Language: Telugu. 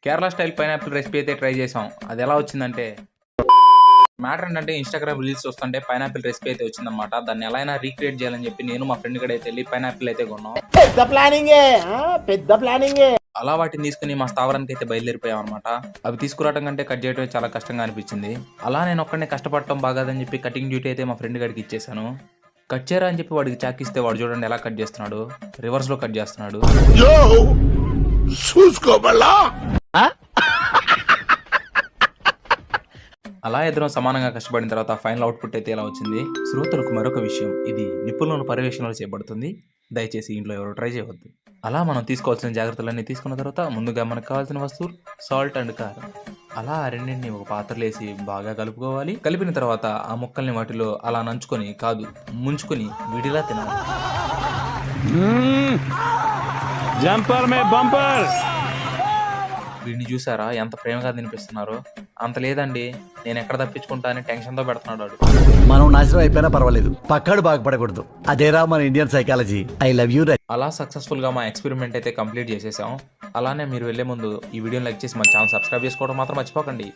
కేరళ స్టైల్ పైనాపిల్ రెసిపీ అయితే ట్రై చేసాం. అది ఎలా వచ్చిందంటే మ్యాటర్ ఏంటంటే ఇన్‌స్టాగ్రామ్ రీల్స్ చూస్తుంటే పైనాపిల్ రెసిపీ అయితే వచ్చిందన్నమాట. దాన్ని ఎలా అయినా రీక్రియేట్ చేయాలని చెప్పి నేను మా ఫ్రెండ్ కూడా అయితే వెళ్లి పైనాపిల్ అయితే కొన్నాం. పెద్ద ప్లానింగే. అలా వాటిని తీసుకుని మా స్థావరానికి అయితే బయలుదేరిపోయాం అనమాట. అవి తీసుకురావడం కంటే కట్ చేయడమే చాలా కష్టంగా అనిపించింది. అలా నేను ఒక్కడినే కష్టపడటం బాగాదని చెప్పి కటింగ్ డ్యూటీ అయితే మా ఫ్రెండ్ గడికి ఇచ్చేసాను. కట్ చేయరా అని చెప్పి వాడికి చాకిస్తే వాడు చూడండి ఎలా కట్ చేస్తున్నాడు. రివర్స్ లో కట్ చేస్తున్నాడు. అలా ఇద్దరం సమానంగా కష్టపడిన తర్వాత ఫైనల్ అవుట్పుట్ అయితే ఎలా వచ్చింది. శ్రోతలకు మరొక విషయం, ఇది నిపుణుల పర్యవేక్షణలో చేయబడుతుంది. దయచేసి ఇంట్లో ఎవరు ట్రై చేయవద్దు. అలా మనం తీసుకోవాల్సిన జాగ్రత్తలన్నీ తీసుకున్న తర్వాత ముందుగా మనకు కావాల్సిన వస్తువులు సాల్ట్ అండ్ కారం. అలా ఆ రెండింటిని ఒక పాత్రలో వేసి బాగా కలుపుకోవాలి. కలిపిన తర్వాత ఆ ముక్కల్ని వాటిలో అలా నంచుకొని కాదు ముంచుకొని విడిలా తినాలి. జంపర్ మే బంపర్. వీడిని చూసారా ఎంత ప్రేమగా తినిపిస్తున్నారో. అంత లేదండి, నేను ఎక్కడ తప్పించుకుంటా అని టెన్షన్తో పెడుతున్నాడు వాడు. మనం నాశనం అయిపోయినా పర్వాలేదు, పక్కాడు బాగుపడకూడదు. అదేరా మన Indian psychology. I love you. అలా సక్సెస్ఫుల్ గా మా ఎక్స్పెరిమెంట్ అయితే కంప్లీట్ చేసేసాం. అలానే మీరు వెళ్లే ముందు ఈ వీడియోని లైక్ చేసి మన ఛానల్ సబ్స్క్రైబ్ చేసుకోవడం మాత్రం మర్చిపోకండి.